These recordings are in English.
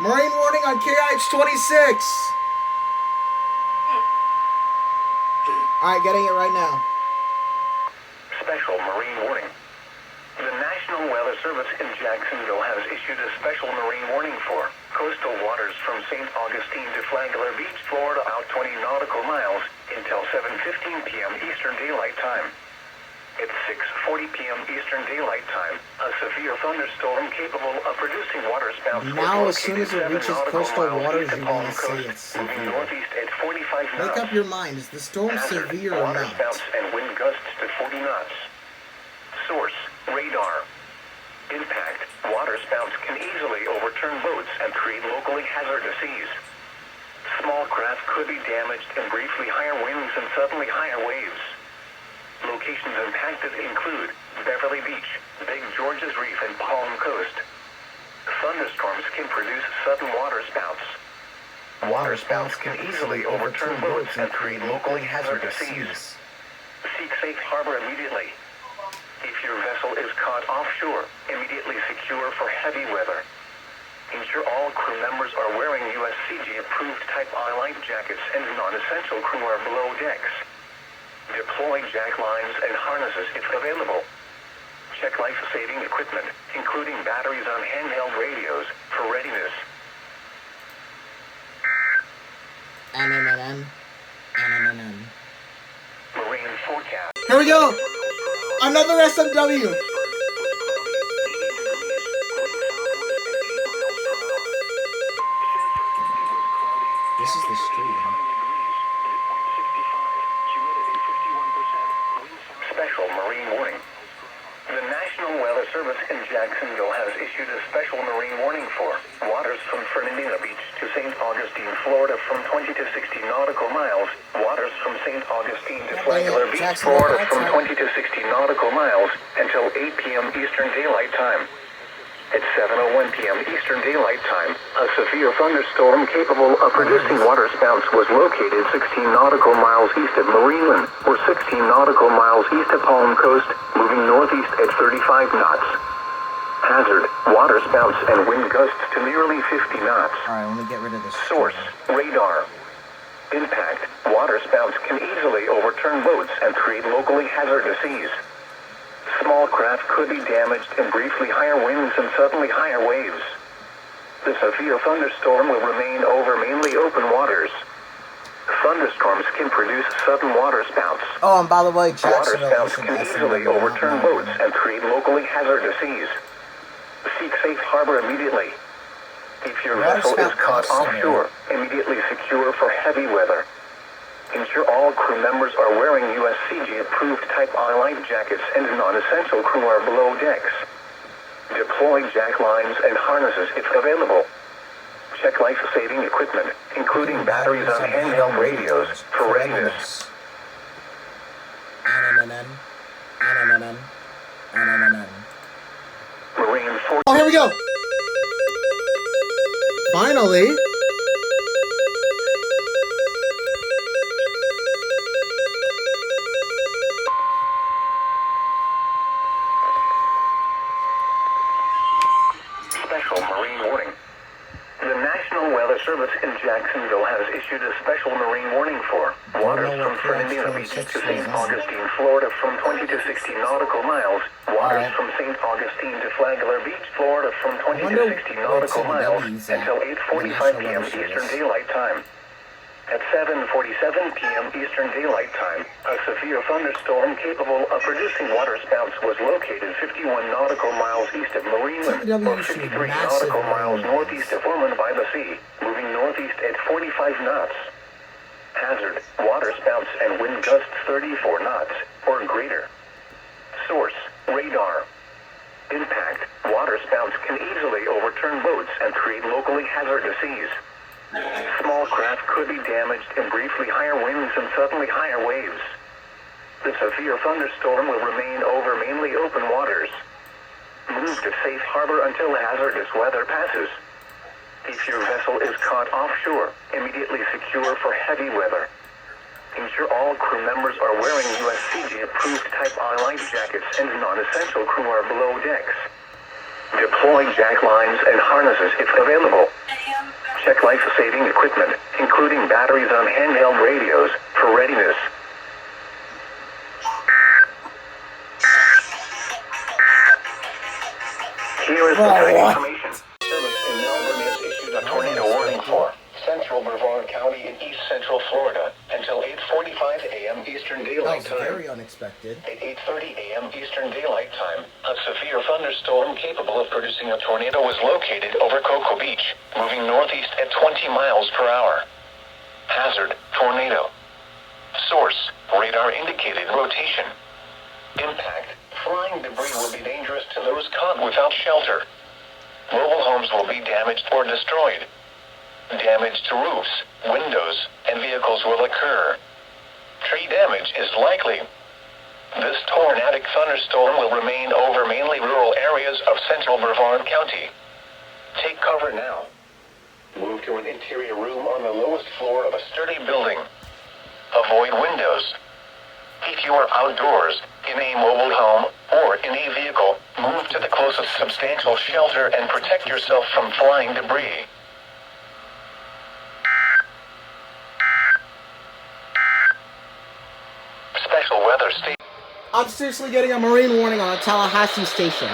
Marine warning on KIH-26. Alright, getting it right now. Special marine warning. The National Weather Service in Jacksonville has issued a special marine warning for coastal waters from St. Augustine to Flagler Beach, Florida, out 20 nautical miles until 7:15 p.m. Eastern Daylight Time. At 6:40 p.m. Eastern Daylight Time, a severe thunderstorm capable of producing waterspouts now, was as soon as it located reaches 7 coastal nautical miles waters, east you're of going Palm to say Coast, it's moving severe. northeast at 45 knots. Make up your mind. Is the storm Hazard, severe or not? waterspouts and wind gusts to 40 knots. Source, radar. Impact, waterspouts can easily overturn boats and create locally hazardous seas. Small craft could be damaged in briefly higher winds and suddenly higher waves. Locations impacted include Beverly Beach, Big George's Reef, and Palm Coast. Thunderstorms can produce sudden waterspouts. Waterspouts can easily overturn boats and create locally hazardous seas. Seek safe harbor immediately. If your vessel is caught offshore, immediately secure for heavy weather. Ensure all crew members are wearing USCG-approved Type I life jackets and non-essential crew are below decks. Deploy jack lines and harnesses if available. Check life-saving equipment, including batteries on handheld radios, for readiness. Marine forecast. Here we go! Another SMW! This is the street. Special marine warning. The National Weather Service in Jacksonville has issued a special marine warning for waters from Fernandina Beach to St. Augustine, Florida, from 20 to 60 nautical miles. Waters from St. Augustine to Flagler Beach, Florida, from 20 to 60 nautical miles until 8 p.m. Eastern Daylight Time. At 7:01 p.m. Eastern Daylight Time, a severe thunderstorm capable of producing waterspouts was located 16 nautical miles east of Marineland, or 16 nautical miles east of Palm Coast, moving northeast at 35 knots. Hazard, waterspouts and wind gusts to nearly 50 knots. Alright, let me get rid of this. Source, radar. Impact, waterspouts can easily overturn boats and create locally hazardous seas. Small craft could be damaged in briefly higher winds and suddenly higher waves. The severe thunderstorm will remain over mainly open waters. Thunderstorms can produce sudden waterspouts. Oh, and by the way, Jacksonville Waterspouts can easily overturn boats and create locally hazardous seas. Seek safe harbor immediately. If your vessel is caught offshore, immediately secure for heavy weather. Ensure all crew members are wearing USCG-approved Type I life jackets and non-essential crew are below decks. Deploy jack lines and harnesses if available. Check life-saving equipment, including batteries on handheld radios, for readiness. Marine Force. Oh, here we go! Finally! Special marine warning. The National Weather Service in Jacksonville has issued a special marine warning for waters from Fernandina Beach to St. Augustine, Florida, from 20 to 60 nautical miles. Waters from St. Augustine to Flagler Beach, Florida, from 20 to 60 nautical miles until 8:45 p.m. Eastern Daylight Time. At 7:47 p.m. Eastern Daylight Time, a severe thunderstorm capable of producing waterspouts was located 51 nautical miles east of Marineland, or 53 nautical miles northeast of Ormond by the Sea, moving northeast at 45 knots. Hazard, waterspouts and wind gusts 34 knots, or greater. Source, radar. Impact, waterspouts can easily overturn boats and create locally hazardous seas. Small craft could be damaged in briefly higher winds and suddenly higher waves. The severe thunderstorm will remain over mainly open waters. Move to safe harbor until hazardous weather passes. If your vessel is caught offshore, immediately secure for heavy weather. Ensure all crew members are wearing USCG-approved Type I life jackets and non-essential crew are below decks. Deploy jack lines and harnesses if available. Check life-saving equipment, including batteries on handheld radios, for readiness. Here is the track information. Service in Melbourne has issued a tornado warning for central Brevard County in east central Florida until 8:45 a.m. Eastern That Daylight was Time. very unexpected. At 8:30 a.m. Eastern Daylight Time, a severe thunderstorm capable of producing a tornado was located over Cocoa Beach, moving northeast at 20 miles per hour. Hazard, tornado. Source, radar indicated rotation. Impact, flying debris will be dangerous to those caught without shelter. Mobile homes will be damaged or destroyed. Damage to roofs, windows, and vehicles will occur. Tree damage is likely. This tornadic thunderstorm will remain over mainly rural areas of central Brevard County. Take cover now. Move to an interior room on the lowest floor of a sturdy building. Avoid windows. If you are outdoors, in a mobile home, or in a vehicle, move to the closest substantial shelter and protect yourself from flying debris. Special weather state. I'm seriously getting a marine warning on a Tallahassee station.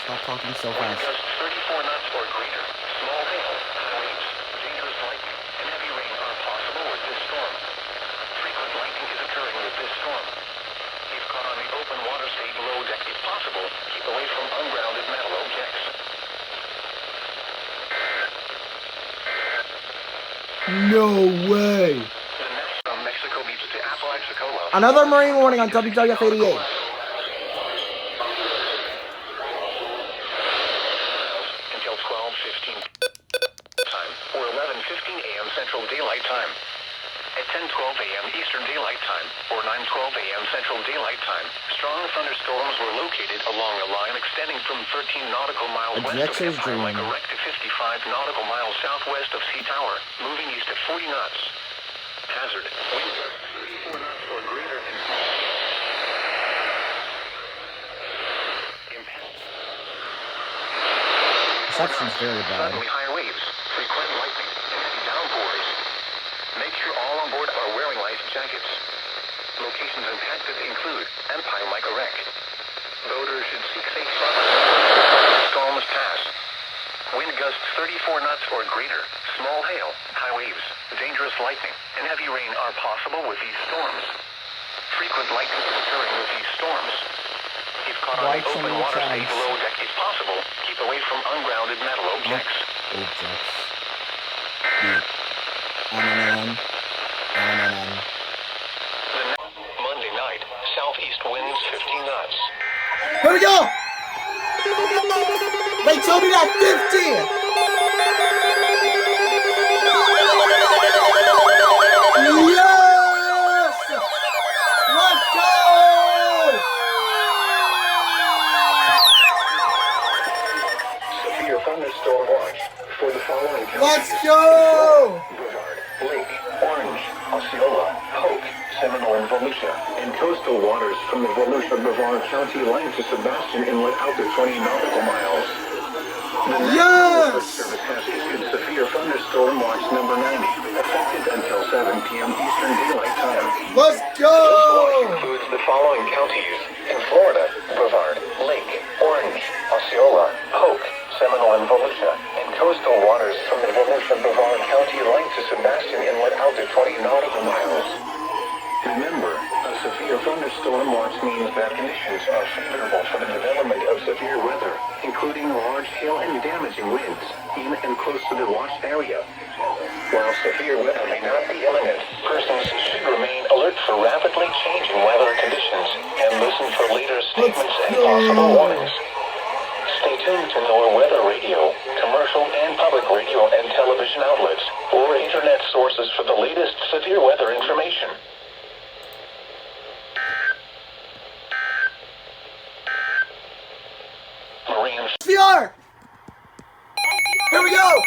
Stop talking so fast. Gusts 34 knots or greater. Small hail, winds, dangerous lightning, and heavy rain are possible with this storm. Frequent lightning is occurring with this storm. If caught on the open water, stay below deck if possible. Keep away from ungrounded metal objects. No way. The National Mexico Beach to Apalachicola. Another marine warning on WWF 88. Until 12:15 time, or 11:15 a.m. Central Daylight Time. At 10:12 a.m. Eastern Daylight Time, or 9:12 a.m. Central Daylight Time, strong thunderstorms were located along a line extending from 13 nautical miles west of Empire Lake Erect to 55 nautical miles southwest of Sea Tower, moving east at 40 knots. Hazard, wind gusts 34 knots or greater and Reception's very bad. suddenly high waves, frequent lightning, and heavy downpours. Make sure all on board are wearing life jackets. Locations impacted include Empire Lake Erect. Boaters should seek safe spots. Storms pass. Wind gusts 34 knots or greater. Small hail, high waves, dangerous lightning, and heavy rain are possible with these storms. Frequent lightning is occurring with these storms. If caught on the open water, stay below deck if possible. Keep away from ungrounded metal objects. Objects. Monday night, southeast winds 15 knots. Here we go! They told me that 15! Yes! Let's go! Severe thunderstorm watch for the following counties. Let's go! Brevard, Lake, Osceola, Polk, Seminole, and Volusia, and coastal waters from the Volusia Brevard County line to Sebastian Inlet out to 20 nautical miles. The National Weather Service has issued severe thunderstorm watch number 90, effective until 7 p.m. Eastern Daylight Time. Let's This go! watch includes the following counties in Florida: Brevard, Lake, Orange, Osceola, Polk, Seminole, and Volusia, and coastal waters from the Volusia Brevard County line to Sebastian Inlet out to 20 nautical miles. Remember, a severe thunderstorm watch means that conditions are favorable for the development of severe weather, including large hail and damaging winds in and close to the watched area. While severe weather may not be imminent, persons should remain alert for rapidly changing weather conditions and listen for later statements and possible warnings. Stay tuned to NOAA weather radio, commercial and public radio and television outlets, or internet sources for the latest severe weather information. Marines. VR! Here we go!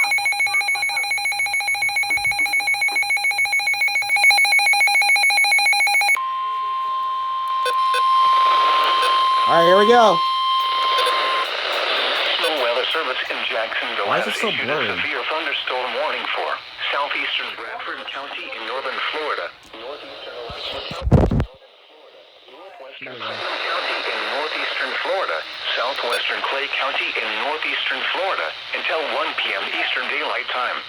Alright, here we go. National Weather Service in Jacksonville Why is has it so issued blurry? a severe thunderstorm warning for southeastern Brevard County in northern Florida, northeastern northwestern Putnam County in northeastern Florida, southwestern Clay County in northeastern Florida until 1 p.m. Eastern Daylight Time.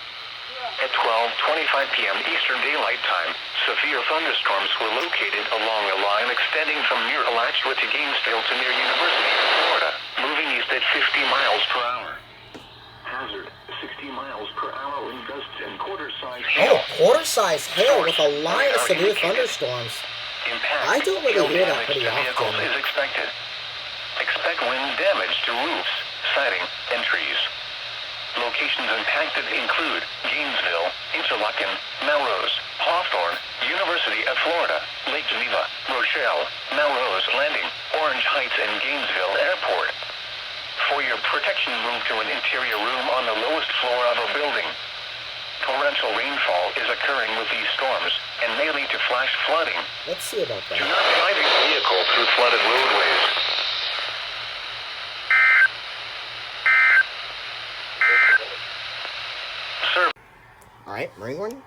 At 12:25 p.m. Eastern Daylight Time, severe thunderstorms were located along a line extending from near Alachua to Gainesville to near University, Florida, moving east at 50 miles per hour. Hazard, 60 miles per hour wind gusts and quarter-size hail. Oh, quarter-size hail with a line of severe thunderstorms. Impact, I don't really hail hear that damage pretty to vehicles often. is expected. Expect wind damage to roofs, siding, and trees. Locations impacted include Gainesville, Interlaken, Melrose, Hawthorne, University of Florida, Lake Geneva, Rochelle, Melrose Landing, Orange Heights, and Gainesville Airport. For your protection, move to an interior room on the lowest floor of a building. Torrential rainfall is occurring with these storms and may lead to flash flooding. Let's see about Do that. not drive your vehicle through flooded roadways. Alright, Marine warning.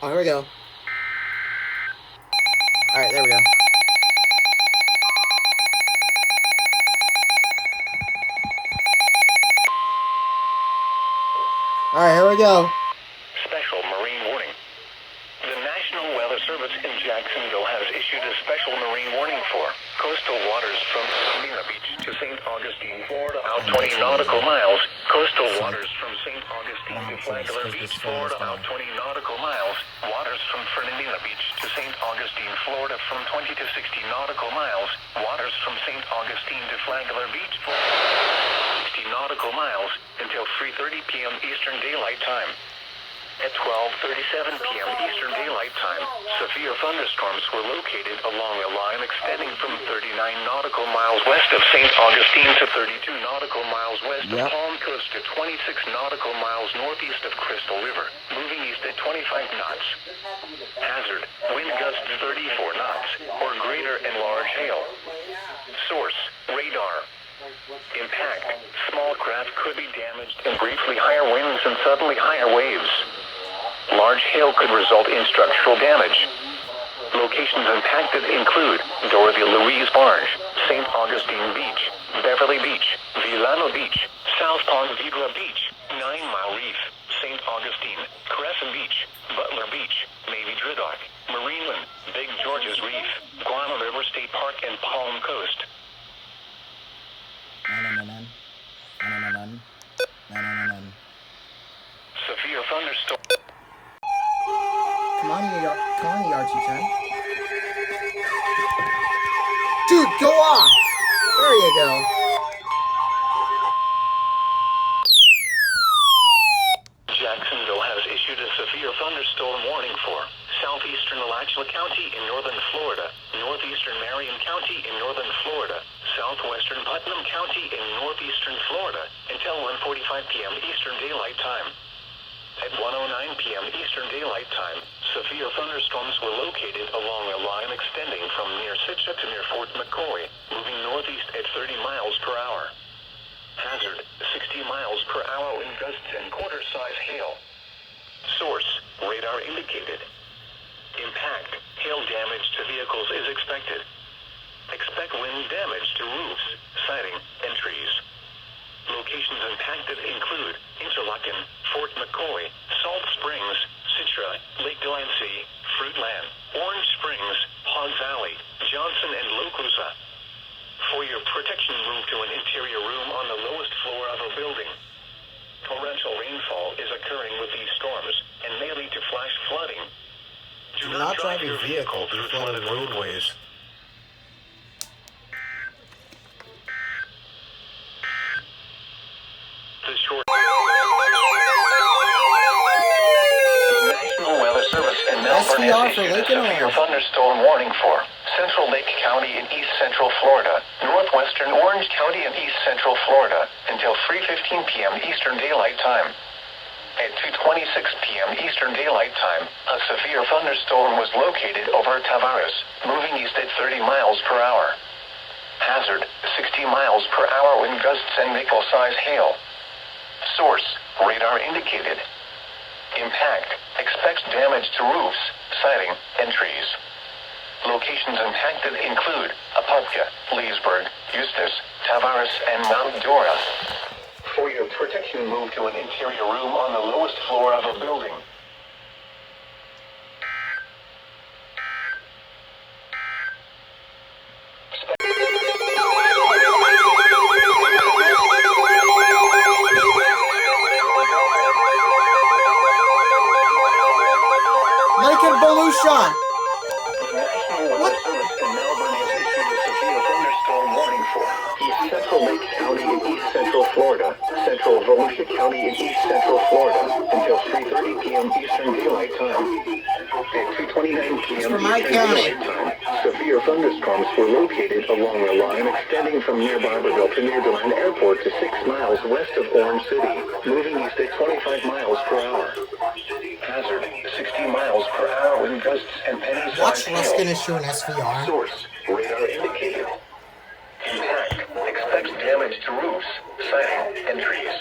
Oh, here we go. Alright, there we go. Alright, here we go. Special marine warning. The National Weather Service in Jacksonville has issued a special marine warning for coastal waters from Marina Beach to St. Augustine, Florida, out 20 nautical miles. Coastal waters from St. Augustine to Flagler Beach, Florida, out 20 nautical miles. Waters from Fernandina Beach to St. Augustine, Florida, from 20 to 60 nautical miles. Waters from St. Augustine to Flagler Beach, Florida, 60 nautical miles until 3:30 p.m. Eastern Daylight Time. At 12:37 p.m. Eastern Daylight Time, severe thunderstorms were located along a line extending from 39 nautical miles west of St. Augustine to 32 nautical miles west of Palm Coast to 26 nautical miles northeast of Crystal River, moving east at 25 knots. Hazard, wind gusts 34 knots, or greater and large hail. Source, radar. Impact, small craft could be damaged and briefly higher winds and suddenly higher waves. Large hail could result in structural damage. Locations impacted include Dorothy Louise Barge, St. Augustine Beach, Beverly Beach, Villano Beach, South Palm Vidra Beach, 9 Mile Reef, St. Augustine, Crescent Beach, Butler Beach, Navy Driddock, Marineland, Big George's Reef, Guana River State Park, and Palm Coast. Severe thunderstorm. Come on, you Archie-chan. Dude, go off! There you go. Jacksonville has issued a severe thunderstorm warning for southeastern Alachua County in northern Florida, northeastern Marion County in northern Florida, southwestern Putnam County in northeastern Florida until 1:45 p.m. Eastern Daylight Time. At 1:09 p.m. Eastern Daylight Time, severe thunderstorms were located along a line extending from near Sitcha to near Fort McCoy, moving northeast at 30 miles per hour. Hazard, 60 miles per hour wind gusts and quarter-size hail. Source, radar indicated. Impact, hail damage to vehicles is expected. Expect wind damage to roofs, siding, and trees. Locations impacted include Interlaken, Fort McCoy, Salt Springs, Citra, Lake Delancey, Fruitland, Orange Springs, Hog Valley, Johnson, and Locusa. For your protection, move to an interior room on the lowest floor of a building. Torrential rainfall is occurring with these storms and may lead to flash flooding. Do not drive your vehicle through flooded roadways. The short National Weather Service in Melbourne SVR has for issued a Lake and severe Orange. thunderstorm warning for Central Lake County in East Central Florida, Northwestern Orange County in East Central Florida until 3:15 p.m. Eastern Daylight Time. At 2:26 p.m. Eastern Daylight Time, a severe thunderstorm was located over Tavares, moving east at 30 miles per hour. Hazard, 60 miles per hour wind gusts and nickel-size hail. Source, radar indicated. Impact, expects damage to roofs, siding, and trees. Locations impacted include Apopka, Leesburg, Eustis, Tavares, and Mount Dora. For your protection, move to an interior room on the lowest floor of a building. Lake and Volusia. The National Weather Service in Melbourne has issued a severe thunderstorm warning for East Central Lake County in East Central Florida, Central Volusia County in East Central Florida until 3:30 p.m. Eastern Daylight Time. At 2:29 p.m. for my Eastern county. Daylight Time, severe thunderstorms were located along a line extending from near Barberville to near DeLand Airport to 6 miles west of Orange City, moving east at 25 miles per hour. Hazard, 60 miles per hour wind gusts and penny-sized Watch hail. Ruskin issue an SVR. Source, radar indicated. Impact, expects damage to roofs, siding, and trees.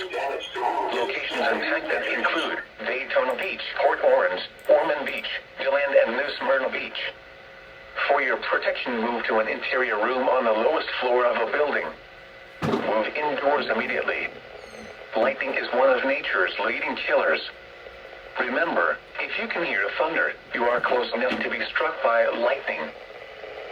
Locations impacted include Daytona Beach, Port Orange, Ormond Beach, DeLand, and New Smyrna Beach. For your protection, move to an interior room on the lowest floor of a building. Move indoors immediately. Lightning is one of nature's leading killers. Remember, if you can hear thunder, you are close enough to be struck by lightning.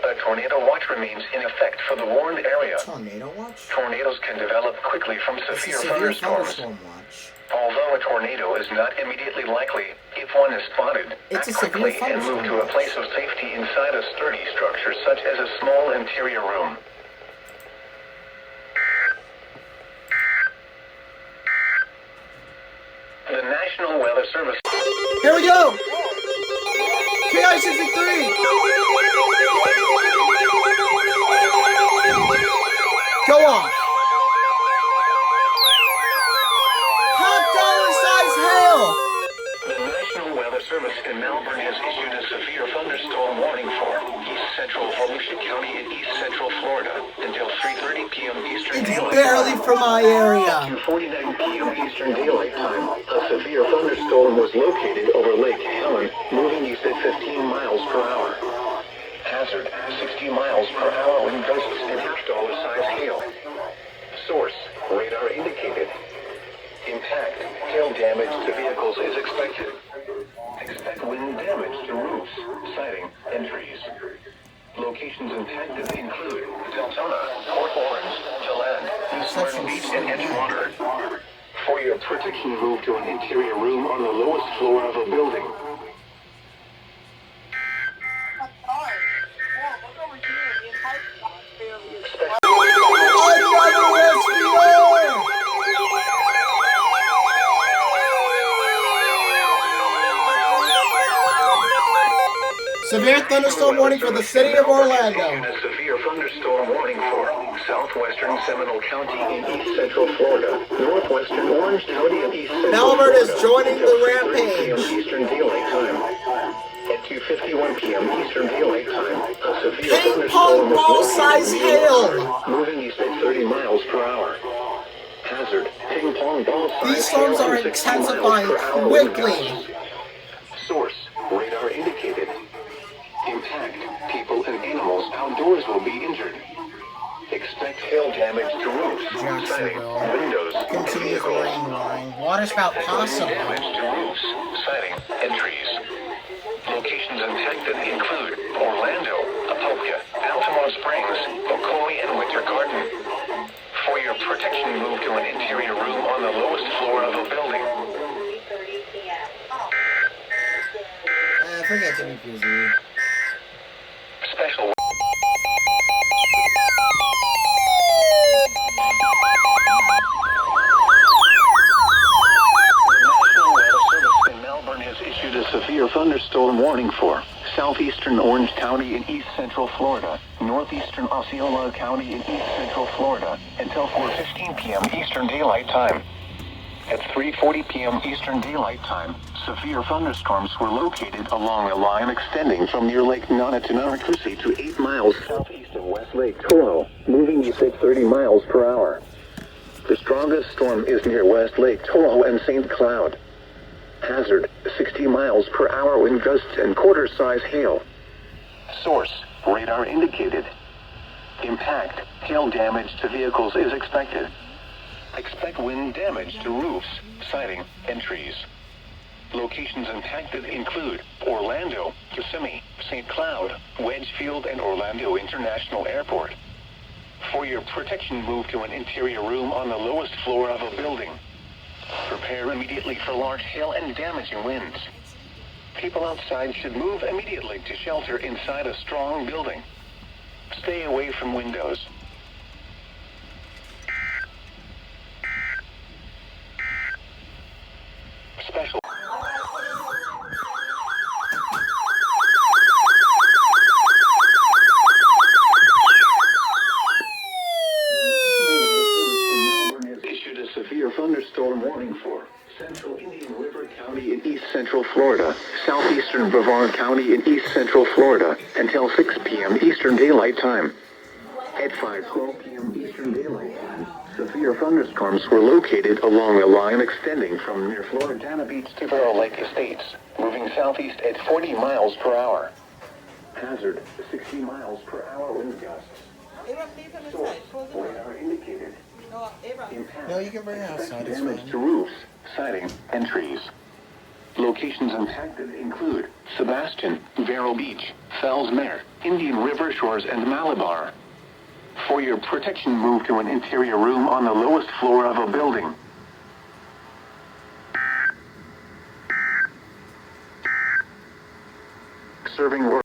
A tornado watch remains in effect for the warned area. Tornado watch? Tornadoes can develop quickly from It's a severe severe thunderstorms. thunderstorm watch. Although a tornado is not immediately likely, if one is spotted, It's act a severe quickly and move to a thunderstorm. place of safety inside a sturdy structure such as a small interior room. The National Weather Service. Here we go! KI-63! Go on! Half dollar size hail! The National Weather Service in Melbourne has issued a severe thunderstorm warning for East Central Volusia County in East Central Florida until 3:30 p.m. Eastern It's Daylight barely Time. from my area. At 2:49 p.m. Eastern Daylight Time, a severe thunderstorm was located over Lake Helen, moving east at 15 miles per hour. Hazard, 60 miles per hour wind gusts and half-dollar-size hail. Source, radar indicated. Impact, hail damage to vehicles is expected. Expect wind damage to roofs, siding, and trees. Locations impacted include Deltona, Port Orange, DeLand, New Smyrna Beach, and Edgewater. For your protection, move to an interior room on the lowest floor of a building. Severe thunderstorm warning for the city of Orlando. A severe severe thunderstorm warning for southwestern Seminole County in east central Florida, northwestern Orange County in east central Melbourne Florida. is joining the Until 6:30 p.m. rampage. Eastern Daylight Time. At 2:51 p.m. Eastern Daylight Time, a severe Ping thunderstorm pong ball was located size near hail. Brevard, moving east at 30 miles per hour. Hazard: ping pong ball size These storms hail are and 60 miles intensifying per hour wind quickly. gusts. Source: radar indicated. Impact: people and animals outdoors will be injured. Expect hail damage to roofs, siding, Jacksonville. windows, and Continuous vehicles. rain warning. Waterspout Wind possible. damage to roofs, siding, and trees. Locations impacted include Orlando, Apopka, Altamont Springs, Ocoee, and Winter Garden. For your protection, move to an interior room on the lowest floor of a building. Forget to be busy. Special. National Weather Service in Melbourne has issued a severe thunderstorm warning for southeastern Orange County in east central Florida, northeastern Osceola County in east central Florida, until 4:15 p.m. Eastern Daylight Time. At 3:40 p.m. Eastern Daylight Time, severe thunderstorms were located along a line extending from near Lake Nana to Narcoosee to 8 miles southeast of West Lake Tahoe, moving east at 30 miles per hour. The strongest storm is near West Lake Tahoe and St. Cloud. Hazard: 60 miles per hour wind gusts and quarter-size hail. Source: radar indicated. Impact: hail damage to vehicles is expected. Expect wind damage to roofs, siding, and trees. Locations impacted include Orlando, Kissimmee, St. Cloud, Wedgefield, and Orlando International Airport. For your protection, move to an interior room on the lowest floor of a building. Prepare immediately for large hail and damaging winds. People outside should move immediately to shelter inside a strong building. Stay away from windows. Special. Has issued a severe thunderstorm warning for central Indian River County in east central Florida, southeastern Brevard County in east central Florida, until 6 p.m. Eastern Daylight Time. At 5:12 p.m. Eastern Daylight Time, severe thunderstorms were located along a line extending from near Floridana Beach to Barrow Lake Estates, moving southeast at 40 miles per hour. Hazard: 60 miles per hour wind gusts. Source: radar indicated. Impact: No, you can bring it outside. It's damage fine. to roofs, siding, and trees. Locations impacted include Sebastian, Vero Beach, Fells Mare, Indian River Shores, and Malabar. For your protection, move to an interior room on the lowest floor of a building. Serving